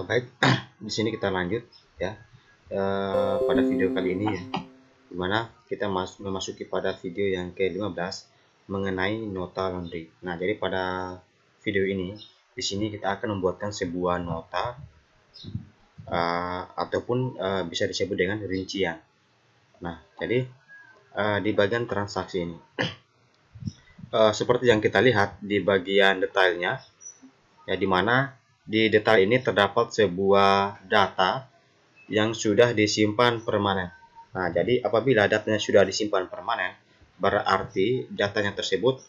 Baik, di sini kita lanjut ya pada video kali ini ya, dimana kita memasuki pada video yang ke-15 mengenai nota laundry. Nah, jadi pada video ini di sini kita akan membuatkan sebuah nota ataupun bisa disebut dengan rincian. Nah, jadi di bagian transaksi ini seperti yang kita lihat di bagian detailnya ya, dimana di detail ini terdapat sebuah data yang sudah disimpan permanen. Nah, jadi apabila datanya sudah disimpan permanen, berarti datanya tersebut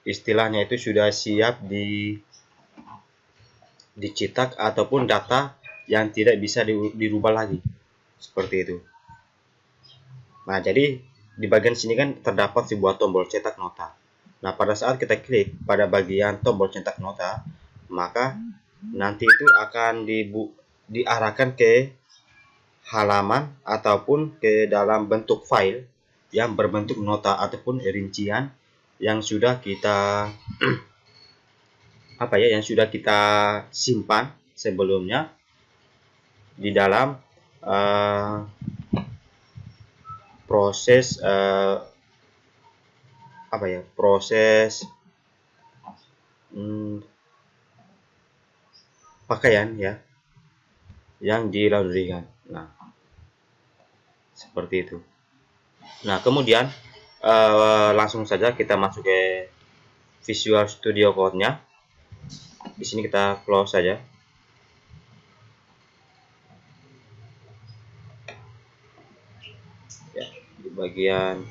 istilahnya itu sudah siap dicetak ataupun data yang tidak bisa dirubah lagi. Seperti itu. Nah, jadi di bagian sini kan terdapat sebuah tombol cetak nota. Nah, pada saat kita klik pada bagian tombol cetak nota, maka nanti itu akan diarahkan ke halaman ataupun ke dalam bentuk file yang berbentuk nota ataupun rincian yang sudah kita yang sudah kita simpan sebelumnya di dalam proses pakaian ya yang dilaundrykan. Nah, seperti itu. Nah, kemudian langsung saja kita masuk ke Visual Studio Code-nya. Di sini kita close saja. Ya, di bagian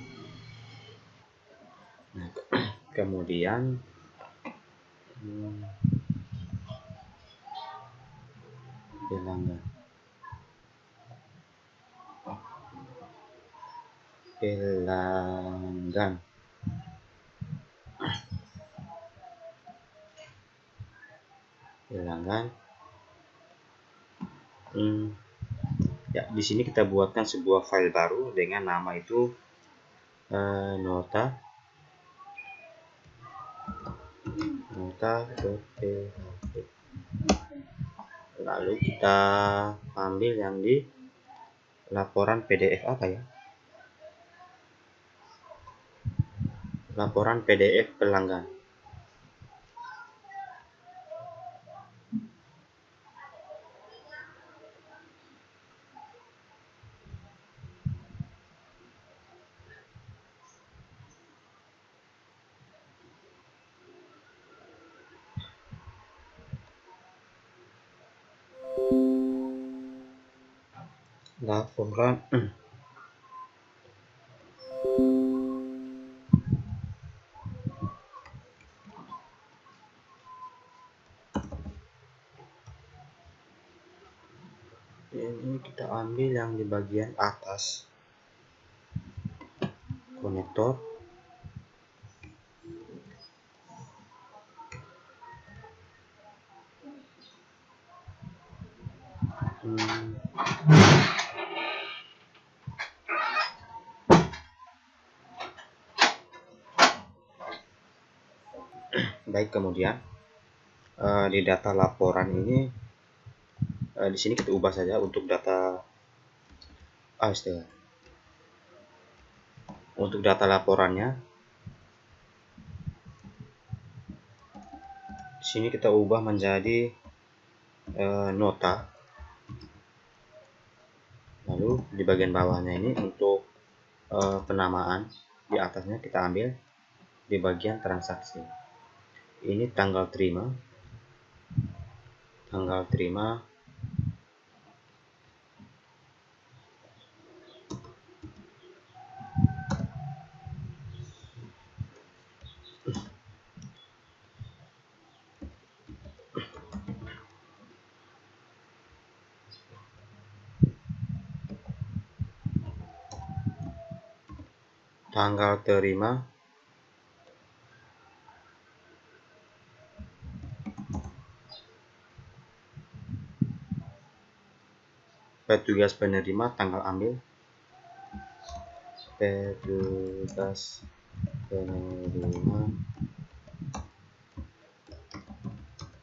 kemudian pelanggan ya, di sini kita buatkan sebuah file baru dengan nama itu nota.php. Lalu kita ambil yang di laporan PDF laporan PDF pelanggan. Laporan ini kita ambil yang di bagian atas konektor. Baik, kemudian di data laporan ini di sini kita ubah saja untuk data untuk data laporannya. Di sini kita ubah menjadi nota. Lalu di bagian bawahnya ini untuk penamaan, di atasnya kita ambil di bagian transaksi. Ini tanggal terima tanggal terima petugas penerima, tanggal ambil petugas penerima,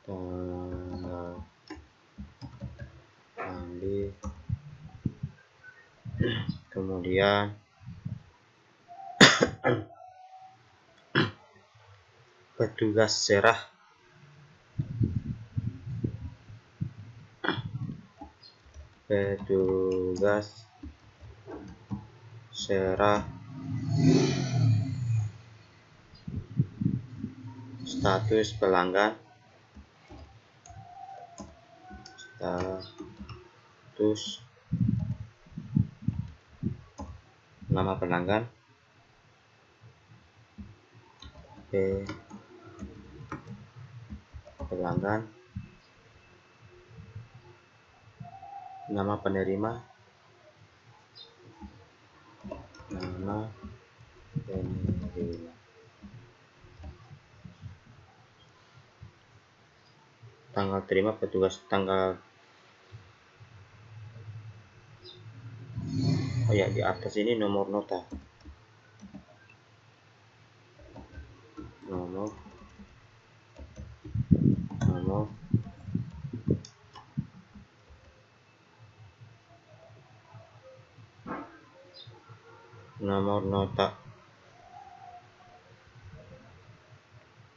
tanggal kemudian petugas serah, status pelanggan, nama pelanggan, nama penerima, tanggal terima petugas, di atas ini nomor nota,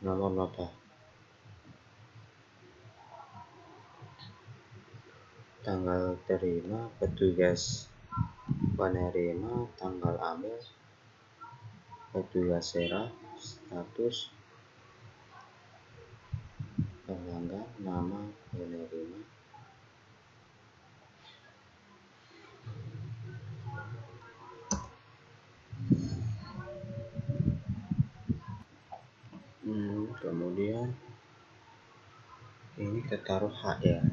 nomor nota, tanggal terima petugas penerima, tanggal ambil petugas serah, status pelanggan, nama penerima, kemudian ini kita taruh HR.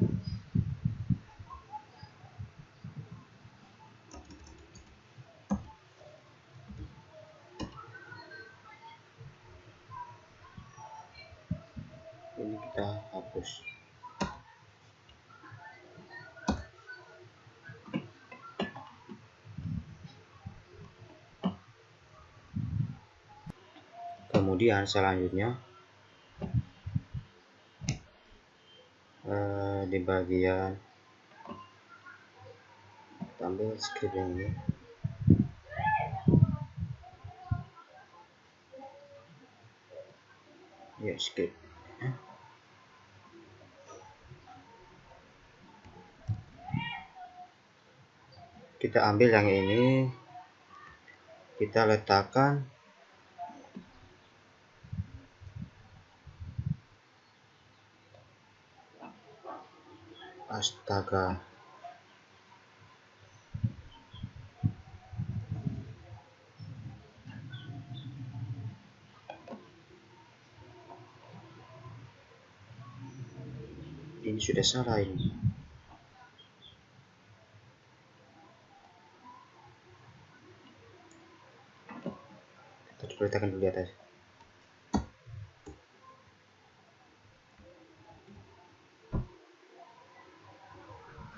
Ini kita hapus. Kemudian selanjutnya di bagian ambil script yang ini, script. Kita ambil yang ini, kita letakkan astaga, ini sudah salah ini. Kita coba letakkan dulu di atas.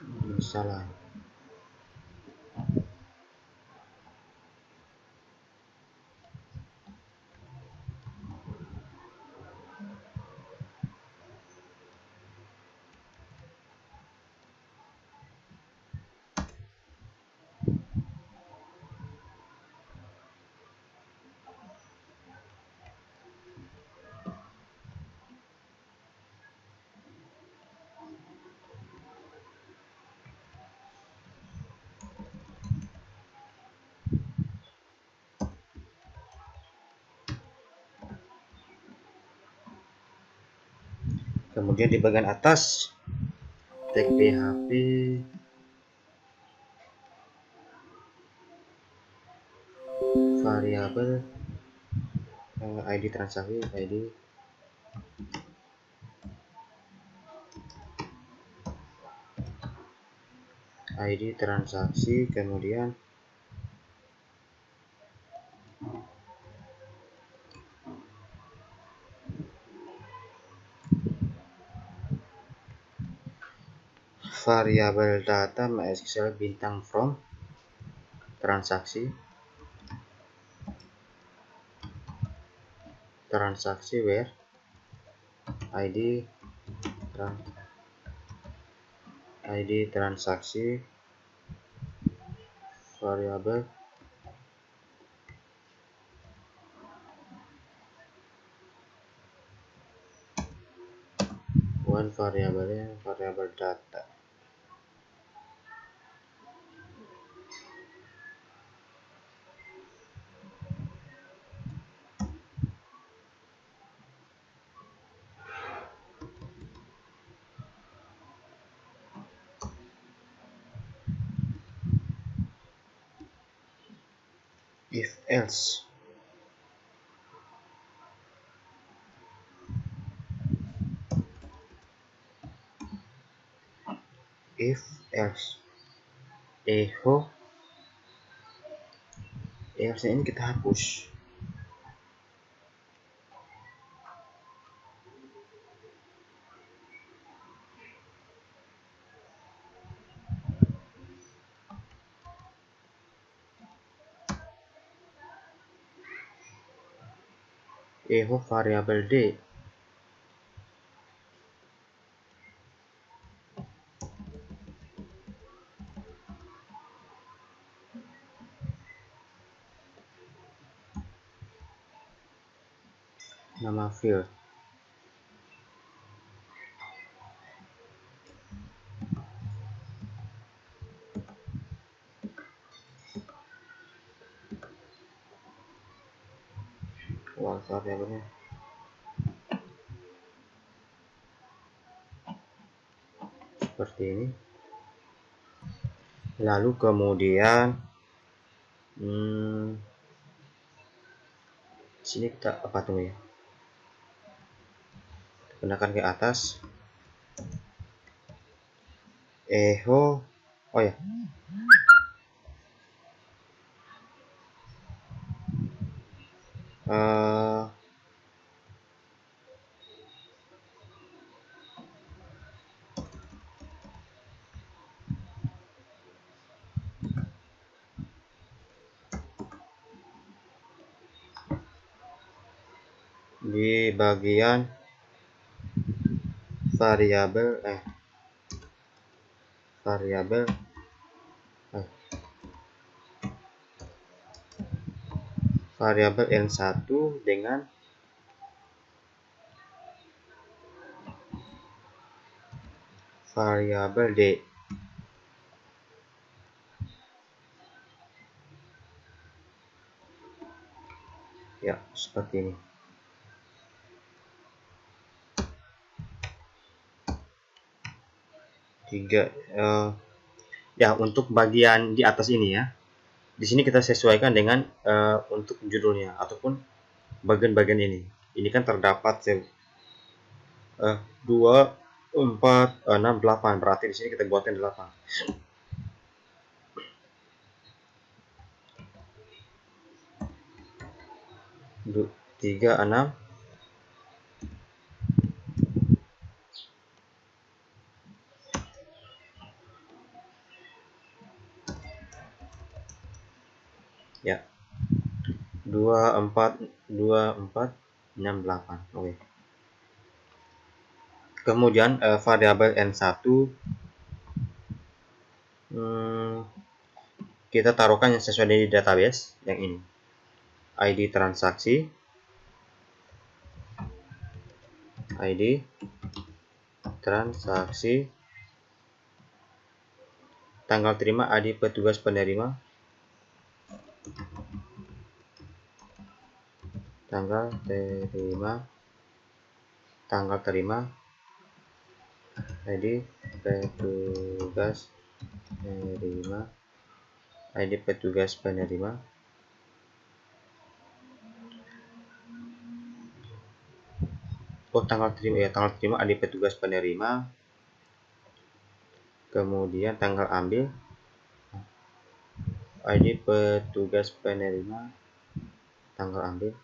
Ini salah. Kemudian di bagian atas tag PHP variabel ID transaksi, ID transaksi, kemudian variabel data MySQL bintang from transaksi where ID transaksi variabel one variabelnya variabel data. If else, if else, echo else ini kita hapus. Echo variabel d. Nama field. Variabelnya seperti ini. Lalu kemudian sini kita apa tuh ya? Gunakan ke atas. Echo. Oh ya. Di bagian variabel N1 dengan variabel D. Ya, seperti ini. Ya, untuk bagian di atas ini ya. Di sini kita sesuaikan dengan untuk judulnya ataupun bagian-bagian ini. Ini kan terdapat 2, 4, 6, 8. Berarti di sini kita buatkan 8. 3, 6. Ya. 2, 4, 6, 8. Oke. Kemudian variabel N1 kita taruhkan yang sesuai di database yang ini. ID transaksi, tanggal terima, ID petugas penerima, tanggal terima, ID petugas penerima, ID petugas penerima, tanggal terima ID petugas penerima, kemudian tanggal ambil ID petugas penerima, tanggal ambil,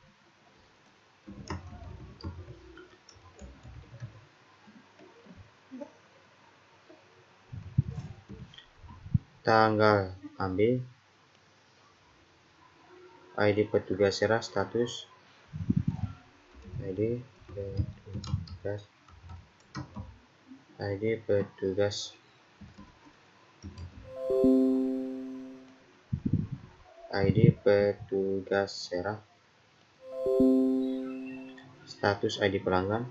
tanggal ambil, ID petugas serah, status, ID petugas serah, status ID pelanggan,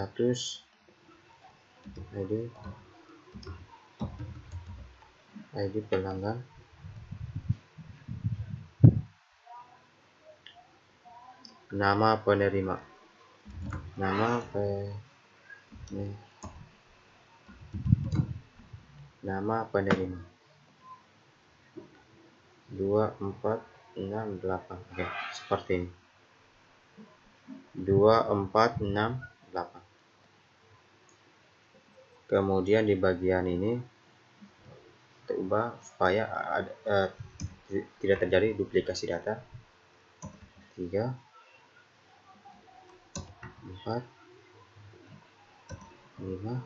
status, ID pelanggan, nama penerima, nama penerima 2468. Oke, seperti ini. 2468. Kemudian di bagian ini kita ubah supaya tidak terjadi duplikasi data. 3 4 5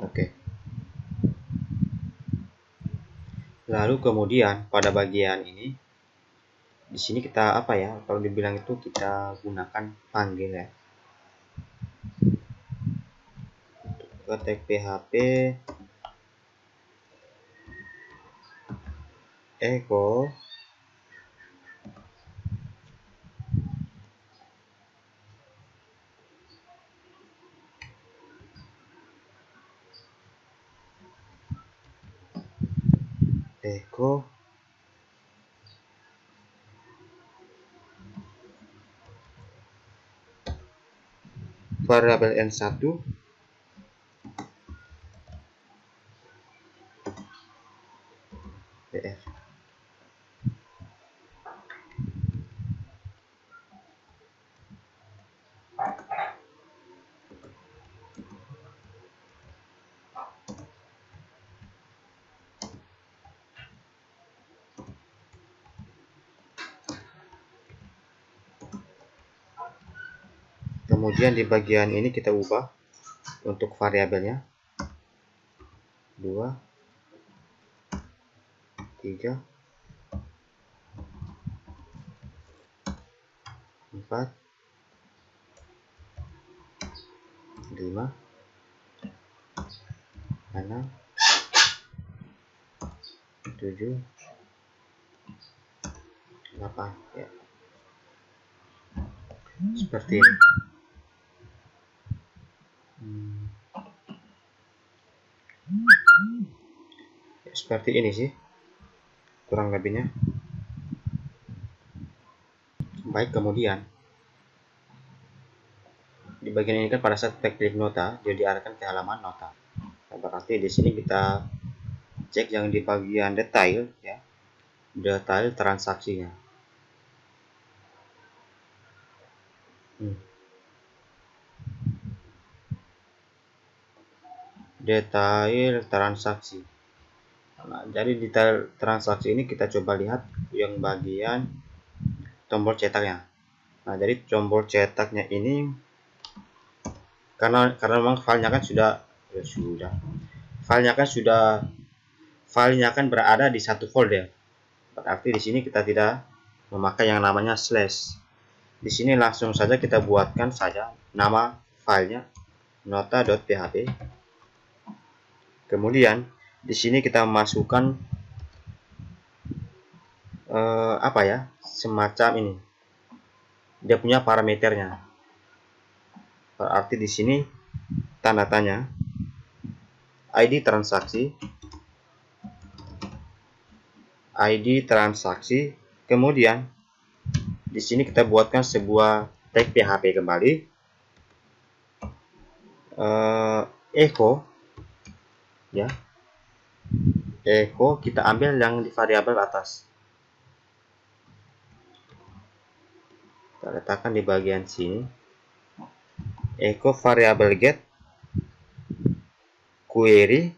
Oke. Lalu kemudian pada bagian ini, di sini kita apa ya? Kalau dibilang itu kita gunakan panggil ya. Untuk tag PHP echo variabel n1 br. Kemudian di bagian ini kita ubah untuk variabelnya 2 3 4 5 6 7 8 ya. Seperti ini. Ya, seperti ini sih kurang lebihnya. Baik, kemudian di bagian ini kan pada saat kita klik nota, dia diarahkan ke halaman nota. Nah, berarti di sini kita cek yang di bagian detail ya, detail transaksinya. Detail transaksi. Nah, jadi detail transaksi ini kita coba lihat yang bagian tombol cetaknya. Nah, jadi tombol cetaknya ini karena memang filenya kan filenya kan berada di satu folder. Berarti di sini kita tidak memakai yang namanya slash. Di sini langsung saja kita buatkan saja nama filenya nota.php. Kemudian di sini kita masukkan apa ya, semacam ini. Dia punya parameternya. Berarti di sini tanda tanya, ID transaksi, kemudian di sini kita buatkan sebuah tag PHP kembali, echo ya, echo kita ambil yang di variabel atas, kita letakkan di bagian sini, echo variabel get query,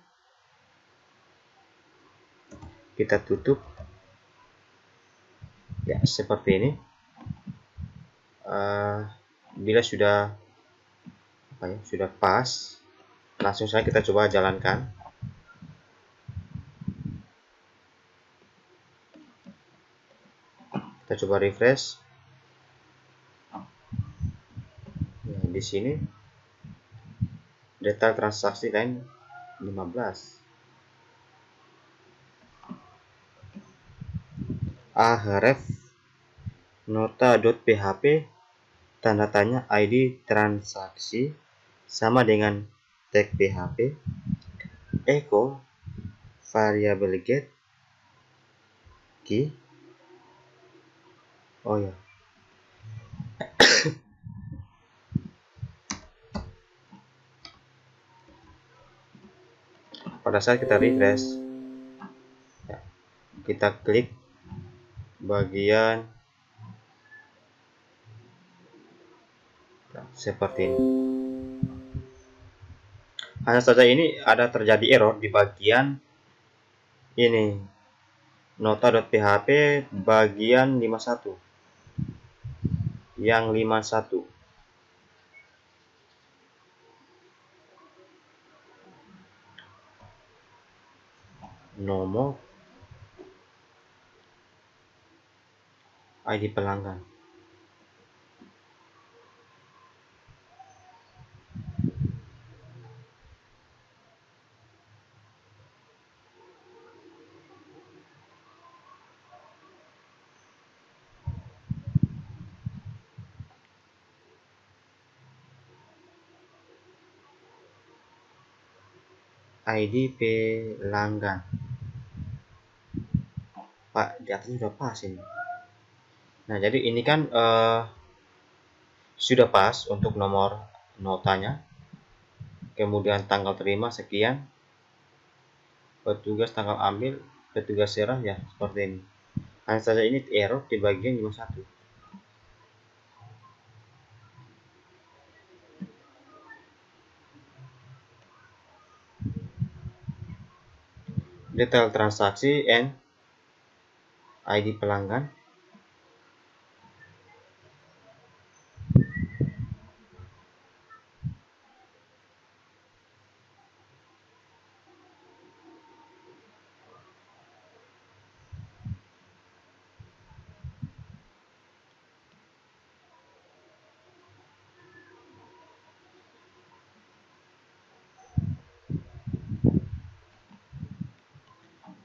kita tutup ya seperti ini. Bila sudah pas, langsung saja kita coba jalankan. Kita coba refresh. Ya, di sini detail transaksi lain 15. ahref nota.php tanda tanya ID transaksi sama dengan tag PHP, echo variable get key. Oh ya, pada saat kita refresh ya, kita klik bagian seperti ini. Hanya saja ini ada terjadi error di bagian ini, nota.php bagian 51 yang 51 nomor ID pelanggan. ID pelanggan. Pak, di atas sudah pas ini. Nah, jadi ini kan sudah pas untuk nomor notanya. Kemudian tanggal terima sekian. Petugas tanggal ambil, petugas serah ya, seperti ini. Hanya saja ini error di bagian 51. Detail transaksi and ID pelanggan.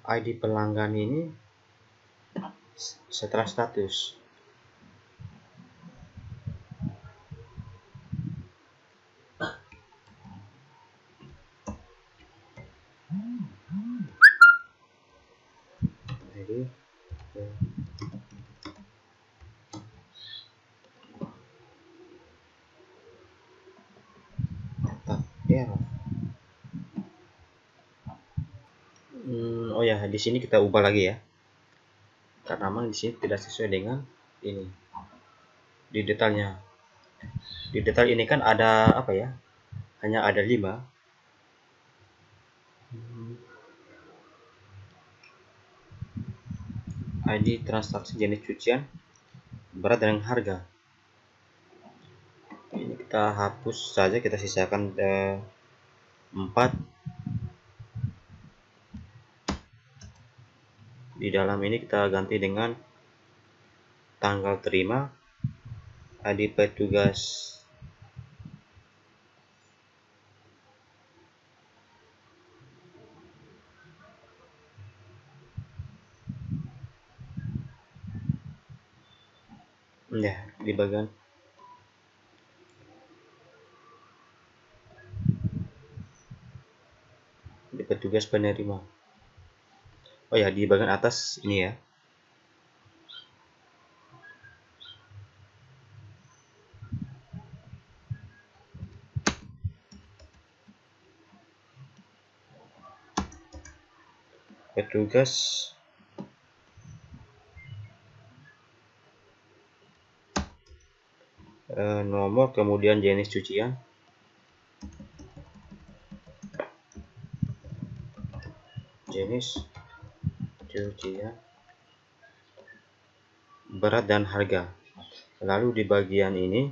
ID pelanggan ini setelah status. Jadi error. Oh ya, di sini kita ubah lagi ya. Karena memang di sini tidak sesuai dengan ini. Di detailnya. Di detail ini kan ada apa ya? Hanya ada 5. ID transaksi jenis cucian, berat dan harga. Ini kita hapus saja, kita sisakan 4. Di dalam ini kita ganti dengan tanggal terima, ID petugas, ya di bagian di petugas penerima. Oh ya, di bagian atas ini ya. Petugas nomor, kemudian jenis cucian, berat dan harga. Lalu di bagian ini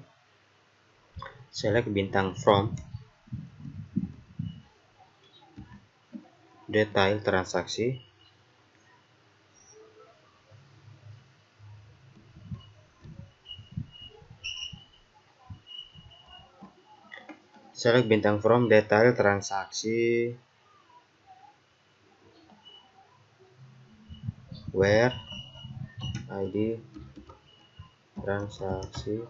select bintang from, detail transaksi, select bintang from, detail transaksi, where ID transaksi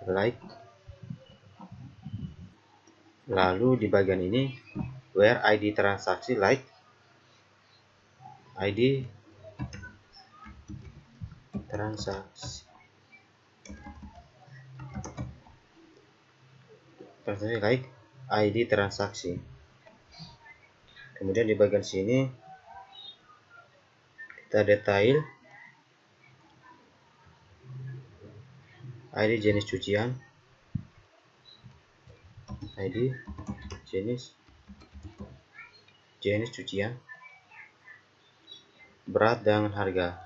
like. Lalu di bagian ini where ID transaksi like ID transaksi like ID transaksi. Kemudian di bagian sini kita detail ID jenis cucian, ID jenis cucian, berat dan harga.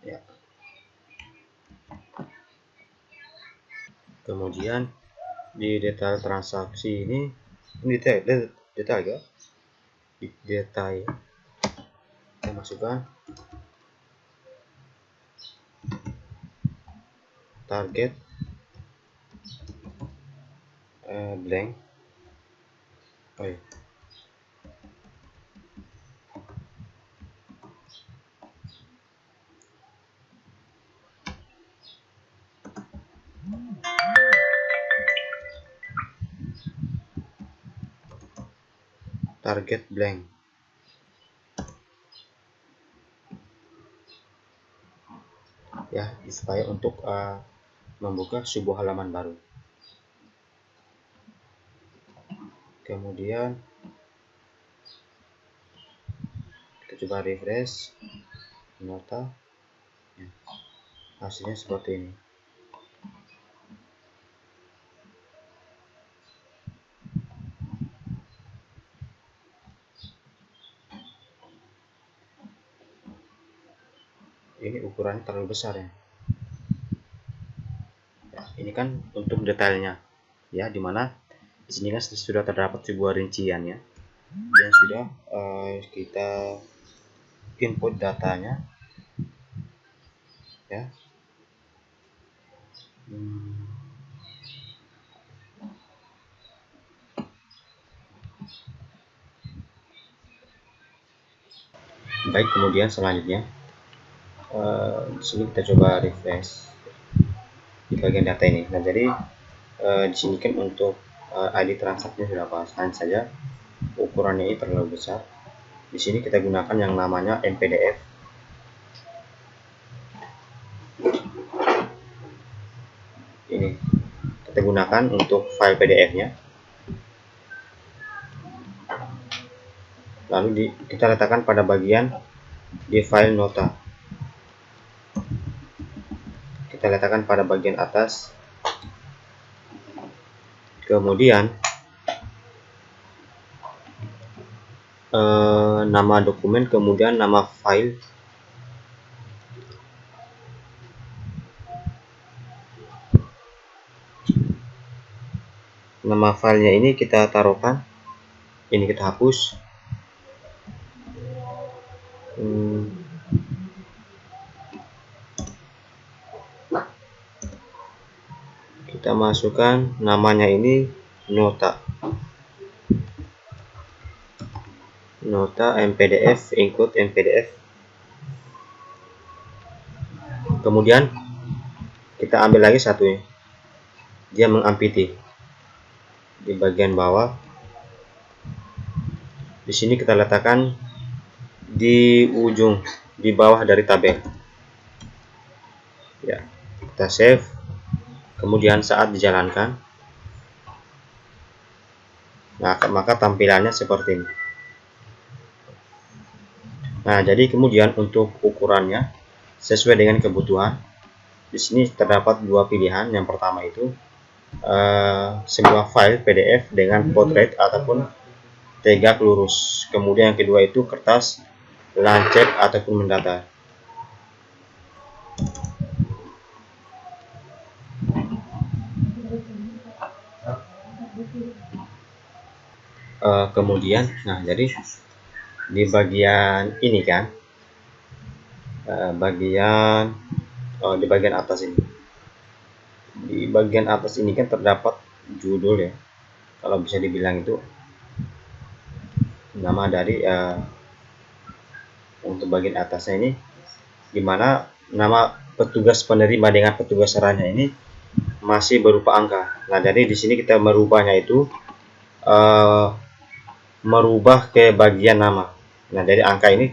Ya. Kemudian di detail transaksi ini detail ya. Di detail kita masukkan target blank. Target blank. Ya, supaya untuk membuka sebuah halaman baru. Kemudian kita coba refresh nota. Ya, hasilnya seperti ini. Ini ukurannya terlalu besar ya. Ini kan untuk detailnya ya, dimana di sini kan sudah terdapat sebuah rincian ya, yang sudah kita input datanya ya. Baik, kemudian selanjutnya di sini kita coba refresh di bagian data ini. Nah, jadi di sini kan untuk ID transaksinya sudah pas, hanya saja ukurannya ini terlalu besar. Di sini kita gunakan yang namanya MPDF. Ini kita gunakan untuk file PDF-nya. Lalu kita letakkan pada bagian di file nota. Kita letakkan pada bagian atas. Kemudian nama dokumen, kemudian nama file. Nama filenya ini kita taruhkan, ini kita hapus. Kita masukkan namanya ini nota MPDF, include MPDF. Kemudian kita ambil lagi satunya, dia mengampiti di bagian bawah. Di sini kita letakkan di ujung, di bawah dari tabel ya. Kita save, kemudian saat dijalankan, nah maka tampilannya seperti ini. Nah, jadi kemudian untuk ukurannya sesuai dengan kebutuhan. Di sini terdapat dua pilihan. Yang pertama itu sebuah file PDF dengan portrait ataupun tegak lurus. Kemudian yang kedua itu kertas lancet ataupun mendatar. Kemudian, nah jadi di bagian ini kan, di bagian atas ini Di bagian atas ini kan terdapat judul ya, kalau bisa dibilang itu nama dari untuk bagian atasnya ini, dimana nama petugas penerima dengan petugas serahnya ini masih berupa angka. Nah, jadi di sini kita merubahnya itu merubah ke bagian nama. Nah, jadi angka ini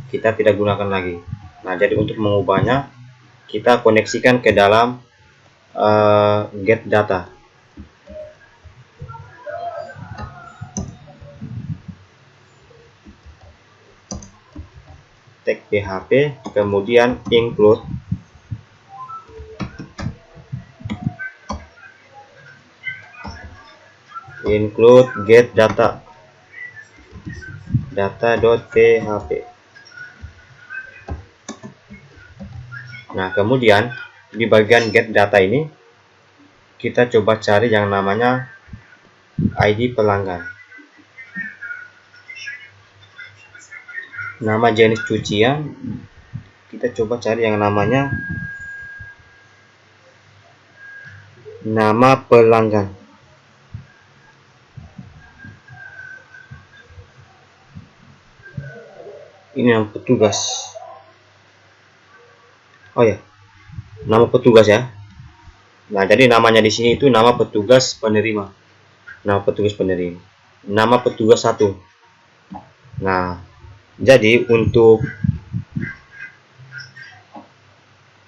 kita tidak gunakan lagi. Nah, jadi untuk mengubahnya kita koneksikan ke dalam get data. Tag PHP, kemudian include get data data.php. Nah, kemudian di bagian get data ini kita coba cari yang namanya ID pelanggan. Nama jenis cucian kita coba cari yang namanya nama pelanggan. Ini yang petugas. Oh ya, nama petugas ya. Nah, jadi namanya di sini itu nama petugas penerima. Nama petugas penerima. Nama petugas satu. Nah, jadi untuk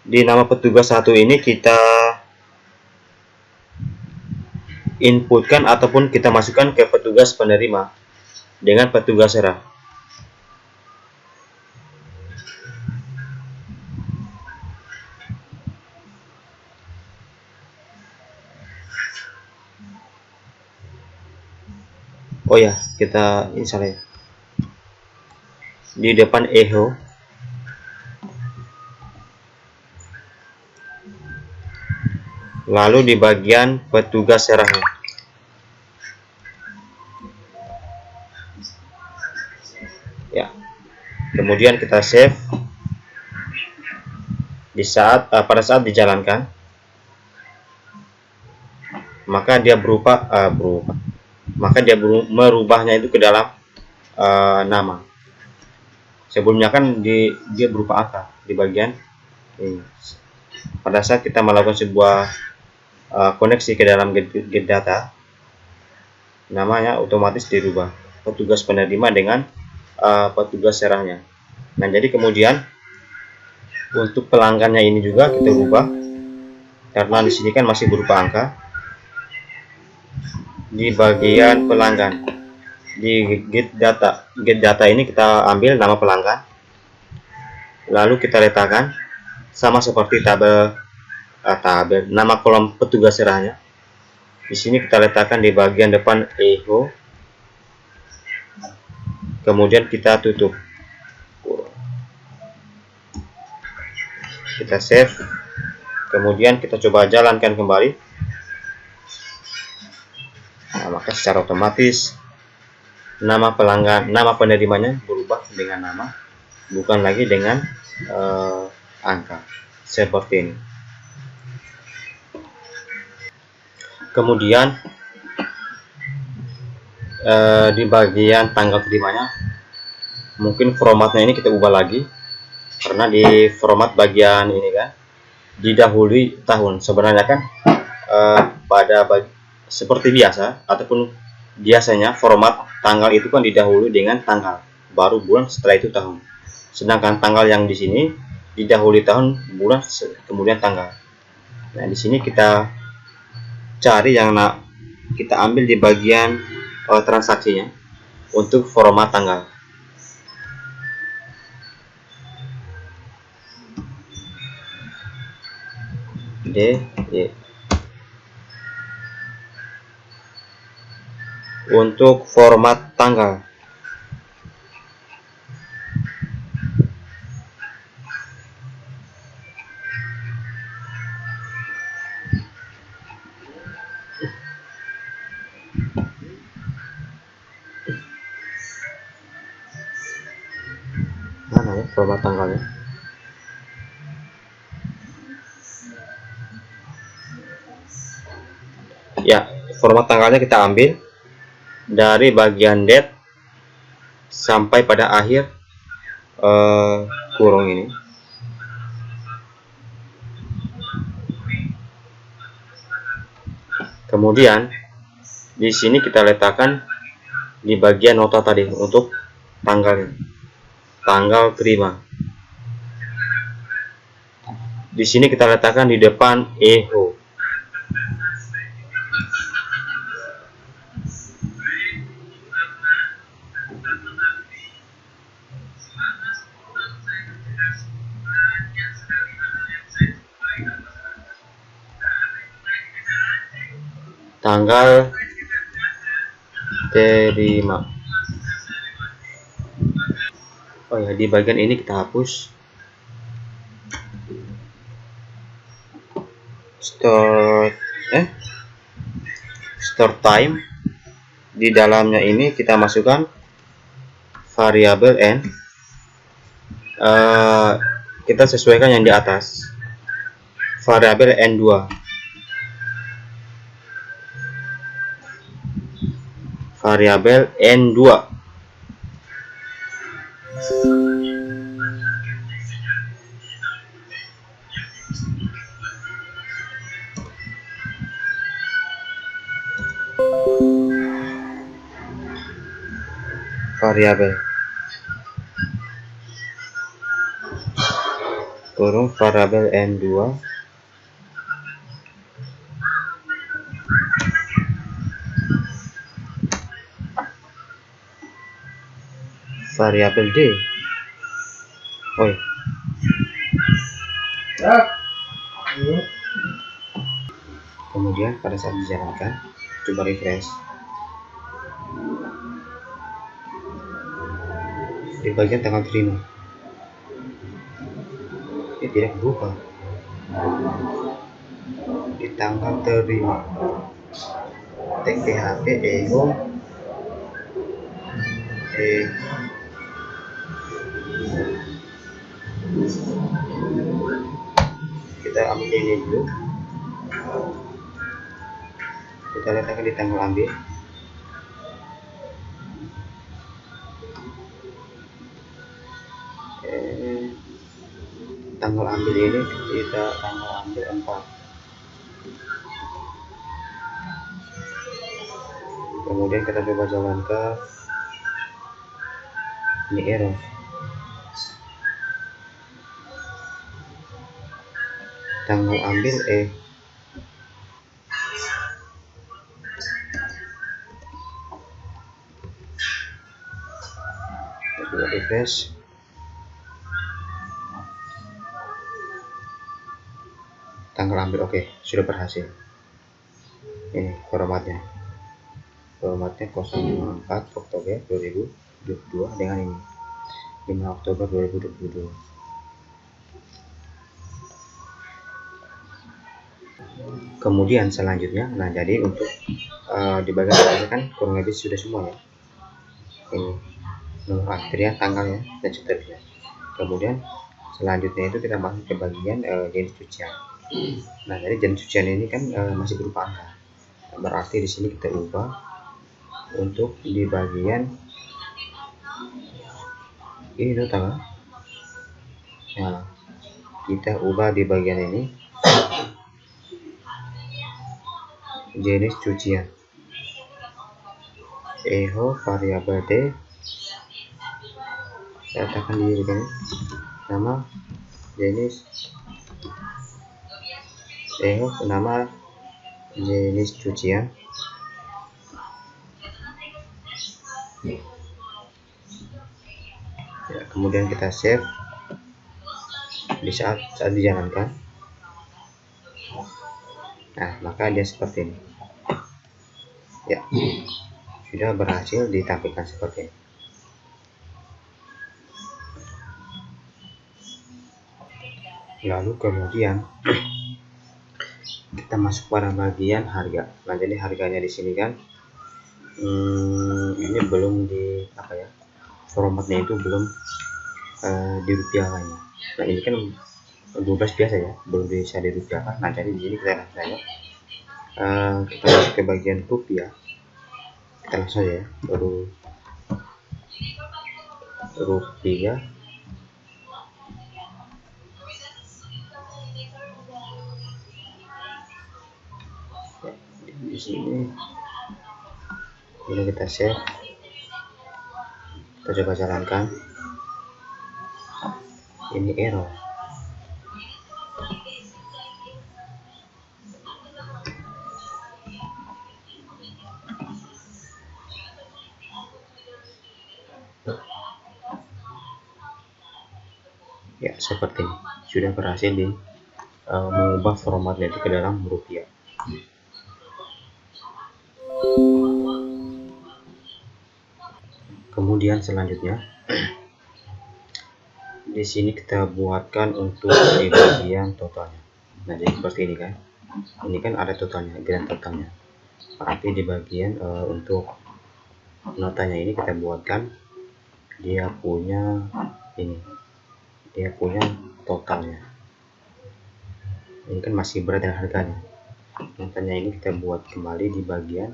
di nama petugas satu ini kita inputkan ataupun kita masukkan ke petugas penerima dengan petugas serah. Oh ya, kita ini salah ya. Di depan echo lalu di bagian petugas serahnya. Ya. Kemudian kita save. Di saat pada saat dijalankan, maka dia merubahnya itu ke dalam nama. Sebelumnya kan dia berupa angka di bagian ini. Pada saat kita melakukan sebuah koneksi ke dalam get data, namanya otomatis dirubah petugas penerima dengan petugas serahnya. Nah, jadi kemudian untuk pelanggannya ini juga kita rubah karena di sini kan masih berupa angka. Di bagian pelanggan di get data ini kita ambil nama pelanggan, lalu kita letakkan sama seperti tabel nama kolom petugas serahnya. Di sini kita letakkan di bagian depan echo, kemudian kita tutup, kita save, kemudian kita coba jalankan kembali. Nah, maka secara otomatis nama pelanggan, nama penerimanya berubah dengan nama, bukan lagi dengan angka seperti ini. Kemudian di bagian tanggal terimanya, mungkin formatnya ini kita ubah lagi, karena di format bagian ini kan didahului tahun. Sebenarnya kan seperti biasa ataupun biasanya format tanggal itu kan didahului dengan tanggal, baru bulan, setelah itu tahun. Sedangkan tanggal yang di sini didahului tahun, bulan, kemudian tanggal. Nah, di sini kita cari yang kita ambil di bagian transaksinya untuk format tanggal. Y. Untuk format tanggal, mana ya format tanggalnya? format tanggalnya kita ambil dari bagian date sampai pada akhir kurung ini. Kemudian di sini kita letakkan di bagian nota tadi untuk tanggalnya, tanggal terima. Di sini kita letakkan di depan EHO. Tanggal terima. Oh ya, di bagian ini kita hapus store time. Di dalamnya ini kita masukkan variabel n. Kita sesuaikan yang di atas, variabel n2. Variabel n2 variabel kurung variabel n2 variabel d. Oh ya. Kemudian pada saat dijalankan, coba refresh. Di bagian tanggal terima ini tidak berubah. Di tanggal terima TPHP EHO kita ambil ini dulu, kita letakkan di tanggal ambil. Tanggal ambil ini kita tanggal ambil 4. Kemudian kita coba jalankan, ini error. Tanggal ambil kita coba refresh. Tanggal ambil oke, sudah berhasil. Ini formatnya 04 Oktober 2022 dengan ini 5 Oktober 2022. Kemudian selanjutnya, nah jadi untuk di bagian atasnya kan kurang lebih sudah semua ya, ini nomor antrian, tanggalnya dan seterusnya. Kemudian selanjutnya itu kita masuk ke bagian jenis cucian. Nah jadi jenis cucian ini kan masih berupa angka, berarti di sini kita ubah untuk di bagian ini tanggal. Nah kita ubah di bagian ini jenis cucian EHO variabel D, letakkan di sini nama jenis EHO, nama jenis cucian. Ya, kemudian kita save. Di saat dijalankan, nah maka dia seperti ini ya, sudah berhasil ditampilkan seperti ini. Lalu kemudian kita masuk pada bagian harga. Nah jadi harganya di sini kan ini belum di apa ya, formatnya itu belum dirupiahkan. Nah ini kan 12 biasa ya, belum bisa dirupiahkan. Nah jadi di sini kita rasanya Kita masuk ke bagian rupiah. Kita langsung ya, baru rupiah. Di sini ini kita save, kita coba jalankan. Ini error. Ya, seperti ini. Sudah berhasil di mengubah formatnya itu ke dalam rupiah. Kemudian selanjutnya di sini kita buatkan untuk di bagian totalnya. Nah, jadi seperti ini kan. Ini kan ada totalnya, grand totalnya. Berarti di bagian untuk notanya ini kita buatkan dia punya ini. Dia punya totalnya. Ini kan masih berat dengan harganya. Notanya ini kita buat kembali di bagian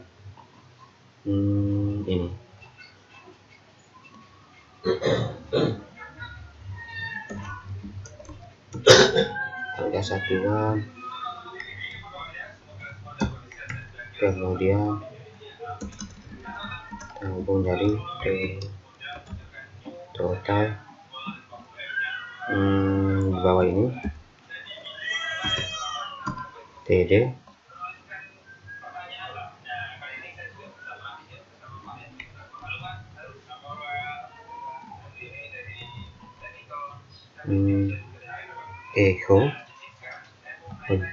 ini. Harga satuan, kemudian hubung dari total di bawah ini TD, echo, ini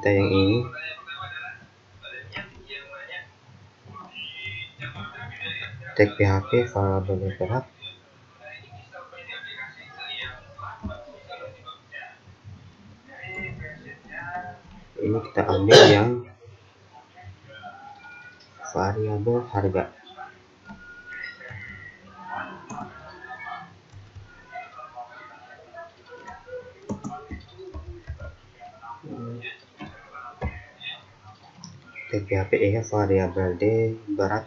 kita yang ini, tag PHP variable berat, ini kita ambil yang variabel harga. Tag PHP ya variabel D berat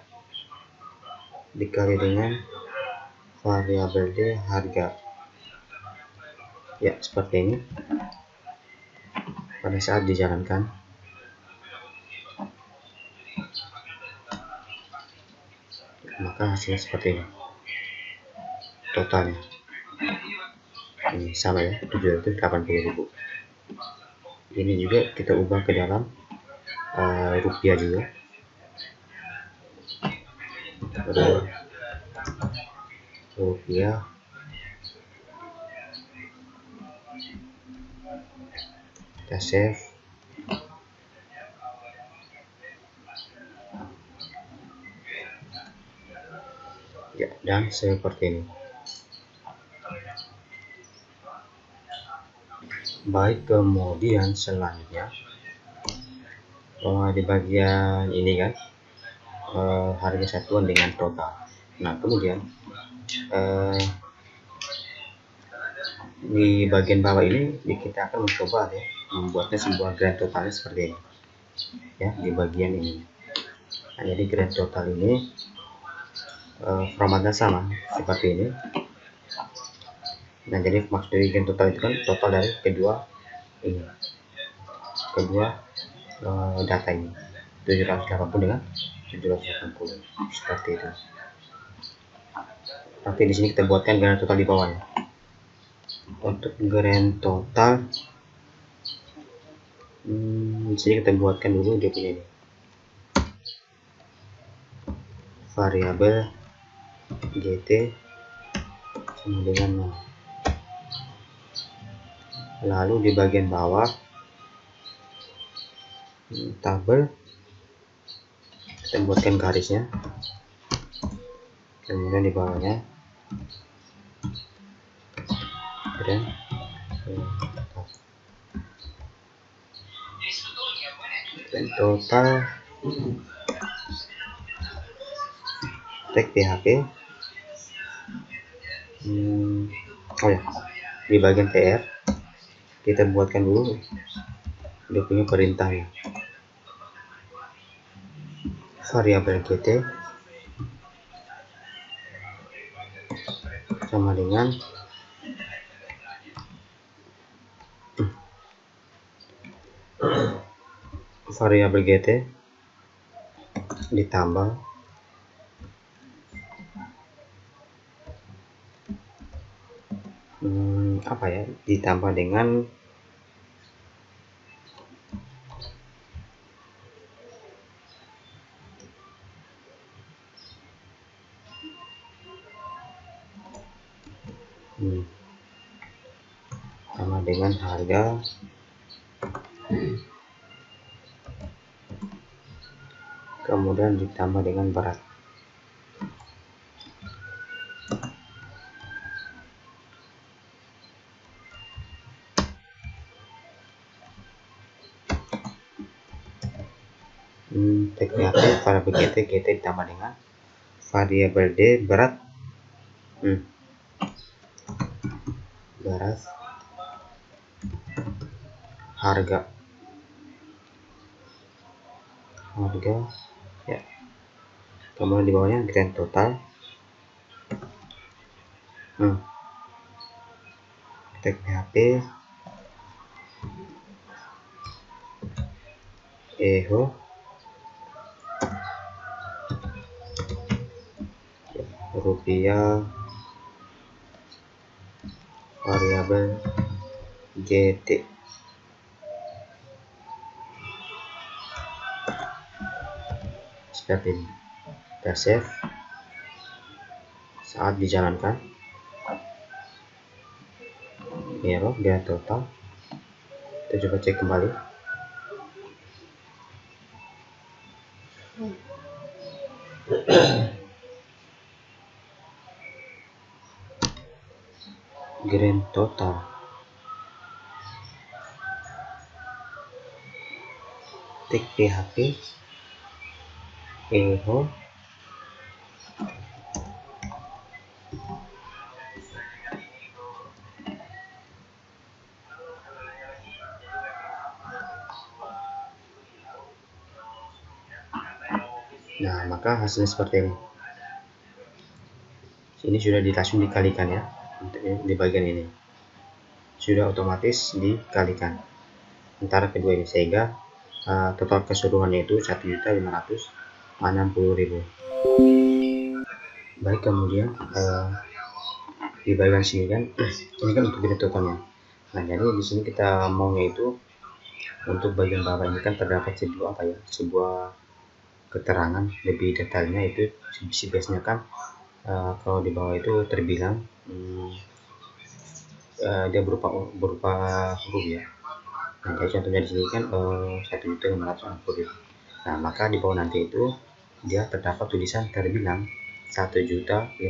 dikali dengan variabel D harga. Ya, seperti ini. Pada saat dijalankan, maka hasilnya seperti ini. Totalnya ini sama ya, 780.000. Ini juga kita ubah ke dalam rupiah juga. Rupiah, kita save. Ya, dan seperti ini. Baik, kemudian selanjutnya di bagian ini kan harga satuan dengan total. Nah, kemudian di bagian bawah ini kita akan mencoba ya membuatnya sebuah grand totalnya seperti ini ya, di bagian ini. Nah, jadi grand total ini formatnya sama seperti ini. Nah, jadi maksud dari grand total itu kan total dari kedua data ini, 780 dengan 780 seperti itu. Nanti di sini kita buatkan grand total di bawahnya. Untuk grand total di sini kita buatkan dulu dia punya ini variabel gt sama dengan 0. Lalu di bagian bawah tabel kita buatkan garisnya, kemudian di bawahnya dan total tag PHP. Oh ya, di bagian TR kita buatkan dulu dia punya perintahnya. Variabel GT sama dengan variabel GT ditambah apa ya, ditambah dengan sama dengan harga kemudian ditambah dengan berat. TKP variabel GT ditambah dengan variabel D berat berat harga ya, kemudian di bawahnya grand total TKP eho rupiah variabel GT. Seperti ini. Kita save. Saat dijalankan error grand total. Kita coba cek kembali. Grand total tik PHP eho nah, maka hasilnya seperti ini. Ini sudah langsung dikalikan ya, untuk di bagian ini sudah otomatis dikalikan antara kedua ini, sehingga total keseluruhannya itu 1.560.000. Baik, kemudian di bagian sini kan ini kan untuk biaya totalnya. Nah, jadi di sini kita maunya itu untuk bagian bawah ini kan terdapat sebuah keterangan lebih detailnya, itu biasanya kan kalau di bawah itu terbilang dia berupa huruf ya. Nah, jadi contohnya di sini kan 1.560.000. Nah, maka di bawah nanti itu dia terdapat tulisan terbilang 1.560.000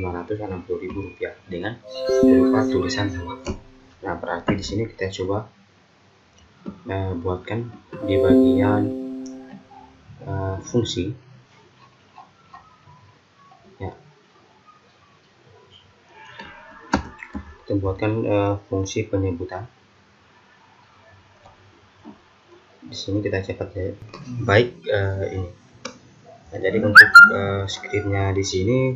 rupiah dengan berupa tulisan huruf. Nah, berarti di sini kita coba buatkan di bagian fungsi ya. Kita buatkan fungsi penyebutan. Di sini kita cepat ya. Baik, ini. Nah, jadi untuk skripnya di sini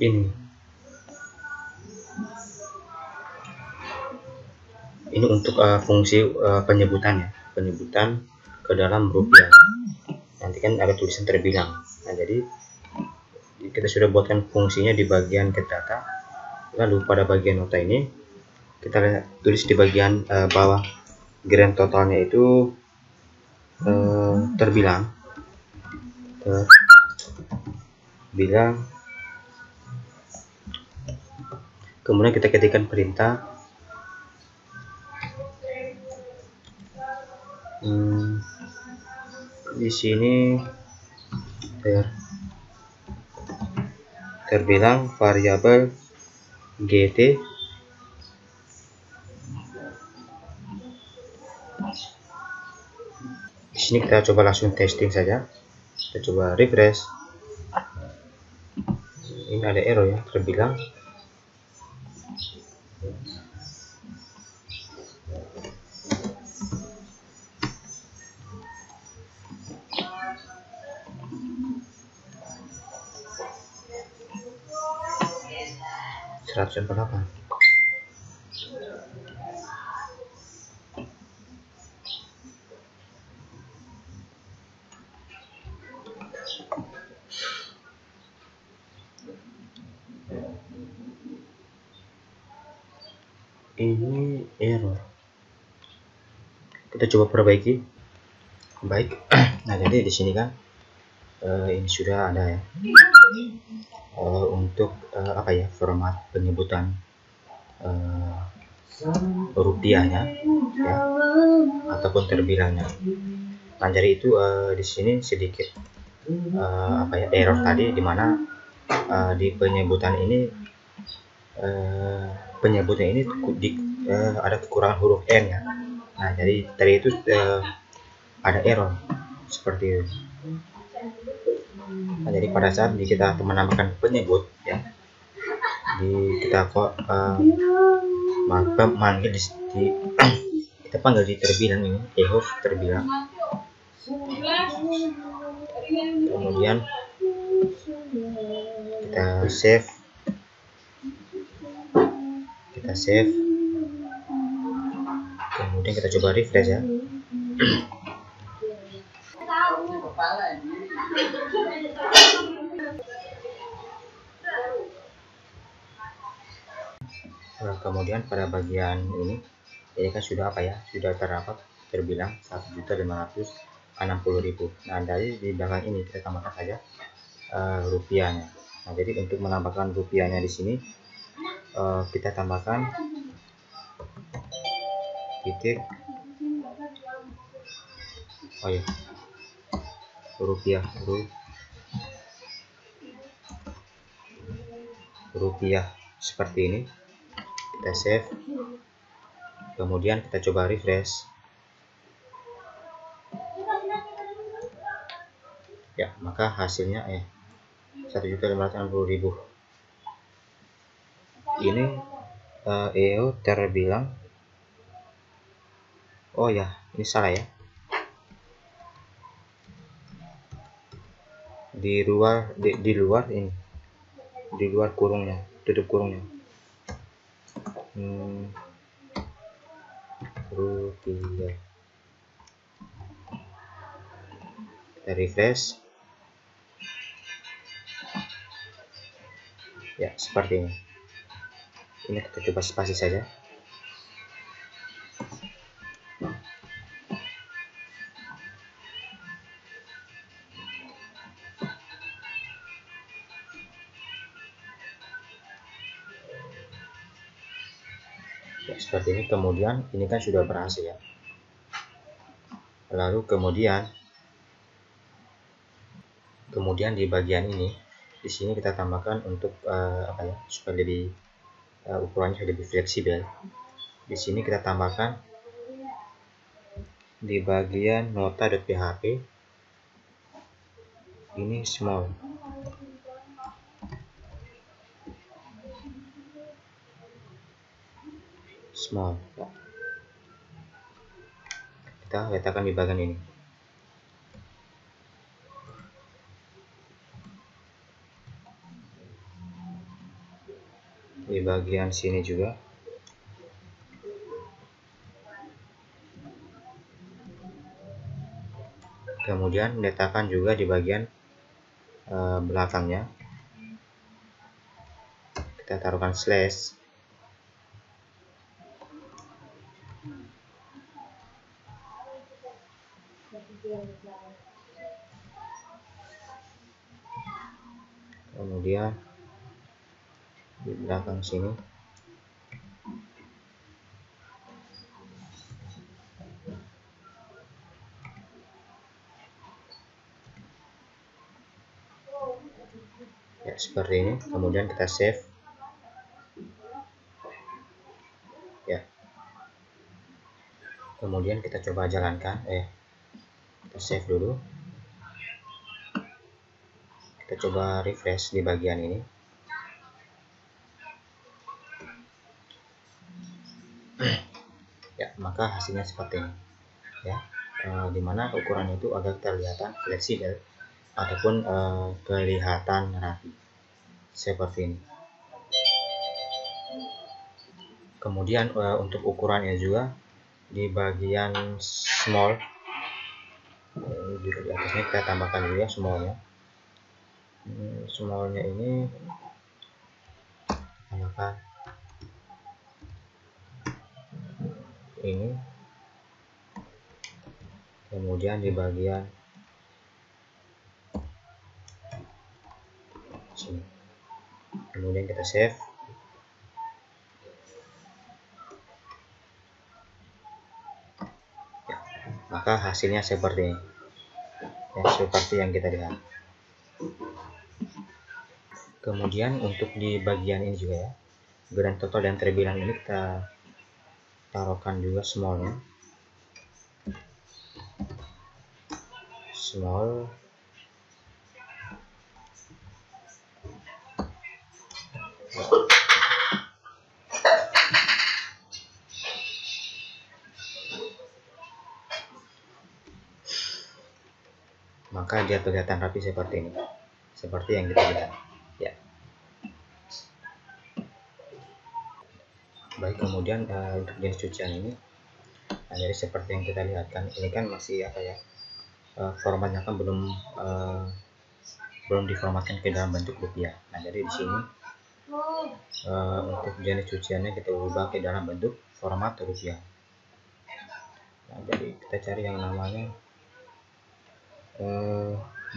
ini untuk fungsi penyebutan ya, penyebutan ke dalam rupiah. Nanti kan ada tulisan terbilang. Nah, jadi kita sudah buatkan fungsinya di bagian get data. Lalu pada bagian nota ini kita tulis di bagian bawah grand totalnya itu terbilang kemudian kita ketikkan perintah di sini terbilang variabel GT di sini kita coba langsung testing saja. Kita coba refresh. ini ada error ya, terbilang seratus delapan. Ini error, kita coba perbaiki. Baik. Nah, jadi di sini kan ini sudah ada ya untuk apa ya, format penyebutan rupiahnya ya, ataupun terbilangnya. Nah, jadi itu di sini sedikit apa ya, error tadi, dimana di penyebutan ini penyebutnya ini ada kekurangan huruf N ya. Nah, jadi tadi itu ada error seperti itu. Nah, jadi pada saat kita menambahkan penyebut ya, kita kok manggil kita panggil di terbilang ini ehof terbilang. Kemudian kita save, kemudian kita coba refresh ya. Nah, kemudian pada bagian ini kan sudah apa ya, sudah terdapat terbilang 1.560.000. Nah, dari di belakang ini kita tambahkan saja rupiahnya. Nah, jadi untuk menambahkan rupiahnya di sini kita tambahkan titik rupiah seperti ini. Kita save, kemudian kita coba refresh ya, maka hasilnya 1.560.000. ini EO terbilang, oh ya, ini salah ya, di luar ini, di luar kurungnya, tutup kurungnya. Rupiah, kita refresh ya, seperti ini. Ini kita coba spasi saja. Ya, seperti ini. Kemudian ini kan sudah berhasil ya. Lalu kemudian di bagian ini, di sini kita tambahkan untuk apa ya, supaya lebih ukurannya lebih fleksibel. Di sini kita tambahkan di bagian nota.php ini small. Ya. Kita letakkan di bagian ini. Di bagian sini juga. Kemudian letakkan juga di bagian belakangnya. Kita taruhkan slash. Kemudian di belakang sini ya, seperti ini. Kemudian kita save ya. Kemudian kita coba jalankan, kita save dulu. Kita coba refresh di bagian ini. maka hasilnya seperti ini ya, dimana ukurannya itu agak terlihatan fleksibel ataupun kelihatan rapi seperti ini. Kemudian untuk ukurannya juga di bagian small, di atasnya kita tambahkan juga smallnya. Smallnya ini tambahkan ini, kemudian di bagian sini, kemudian kita save. Ya, maka hasilnya seperti ini ya, seperti yang kita lihat. Kemudian untuk di bagian ini juga ya, grand total dan terbilang ini kita taruhkan juga smallnya, small, maka dia kelihatan rapi seperti ini, seperti yang kita lihat ya. Baik, kemudian untuk jenis cucian ini, jadi seperti yang kita lihat kan, ini kan masih apa ya, formatnya kan belum diformatkan ke dalam bentuk rupiah. Nah, jadi di sini untuk jenis cuciannya kita ubah ke dalam bentuk format rupiah. Nah, jadi kita cari yang namanya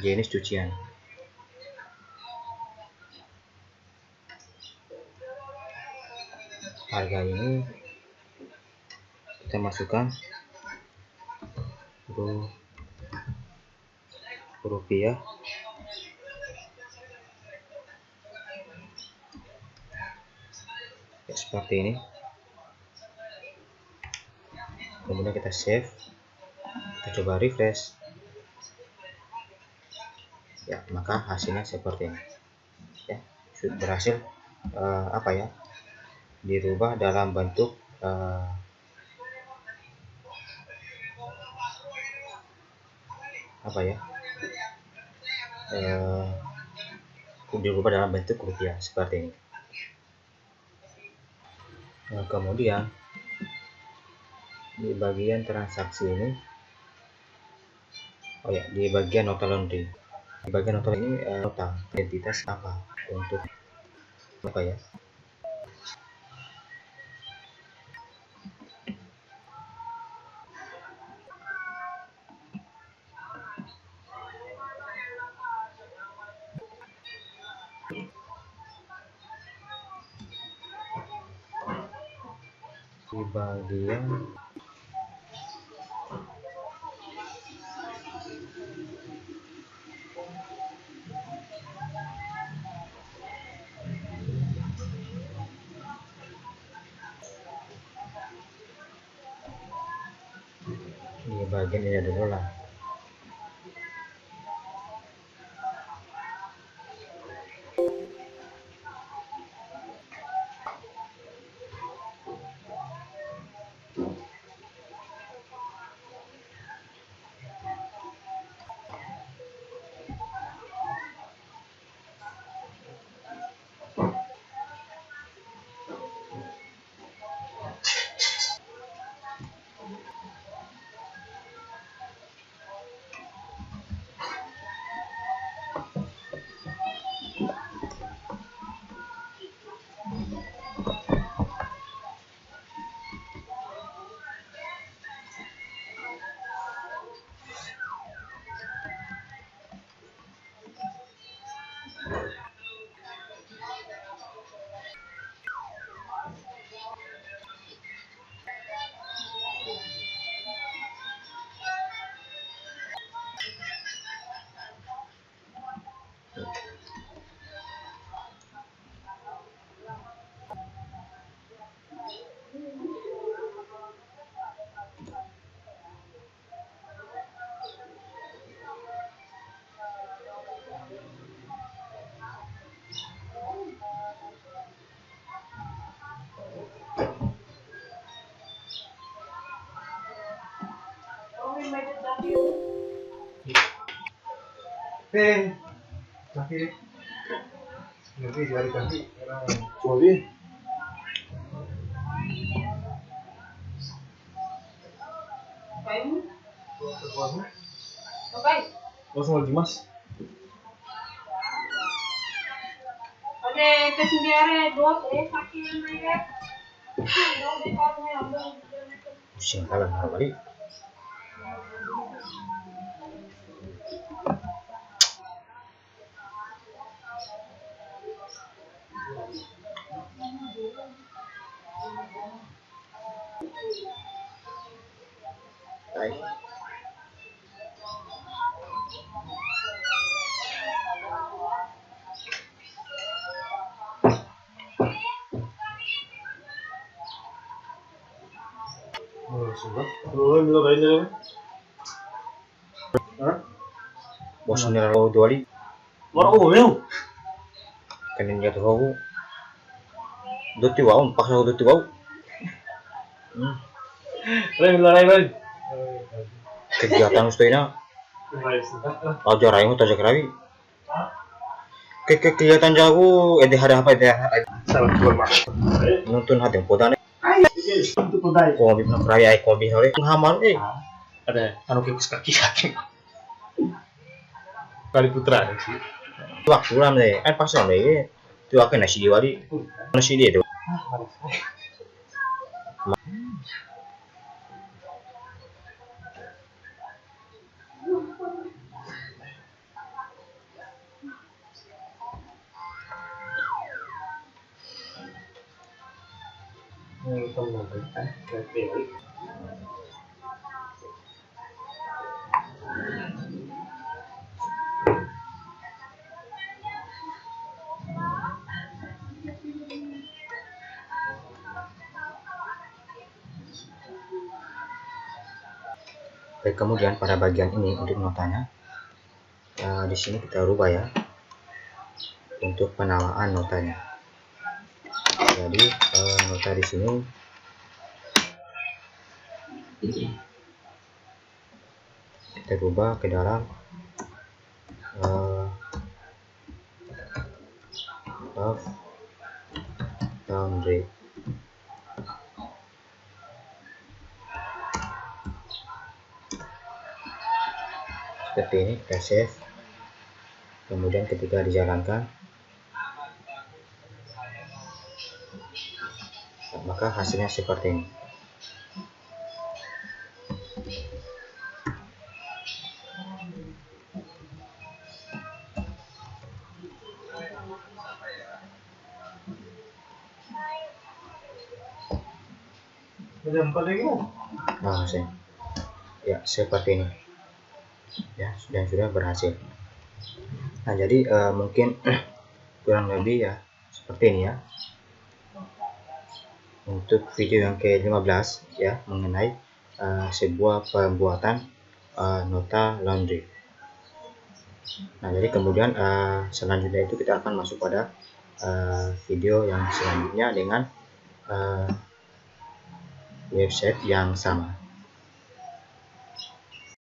jenis cucian. Harga ini kita masukkan rupiah, ya, seperti ini. Kemudian kita save, kita coba refresh ya, maka hasilnya seperti ini ya, sudah berhasil apa ya, dirubah dalam bentuk apa ya, dirubah dalam bentuk rupiah seperti ini. Nah, kemudian di bagian transaksi ini, oh ya, di bagian nota laundry, di bagian nota ini nota identitas apa untuk apa ya, di bagian ini ada dolar. Kaki. Nanti jari kaki. Coli. Langsung lagi mas. Ada kesendirian dua kaki mereka. Pusing kalah kali. Baik. Sudah. Belum belum aja. Bosan nila ko duali. Wow. Kanin niya to ako. Doti wow, paksa ko doti wow. Lain. Kegiatan gusto na. Ajaray mo taja krabi. Kegiatan jago ede hari apa ede. Salah keluar mas. Nonton hati podan. Itu podai. Ko bi na krabi ay ko bi hore. Haman Ada anu kikus kaki. Kali putra sih. Waktu lam deh. Ay pasang deh. Tu akan nasi diwali. Nasi dia tu. Baik, kemudian pada bagian ini untuk notanya, di sini kita rubah ya untuk penamaan notanya. Jadi nota di sini kita rubah ke dalam love laundry. Seperti ini kita save, kemudian ketika dijalankan maka hasilnya seperti ini. Nah, ya seperti ini ya, dan sudah berhasil. Nah, jadi mungkin kurang lebih ya seperti ini ya untuk video yang ke-15 ya mengenai sebuah pembuatan nota laundry. Nah, jadi kemudian selanjutnya itu kita akan masuk pada video yang selanjutnya dengan website yang sama.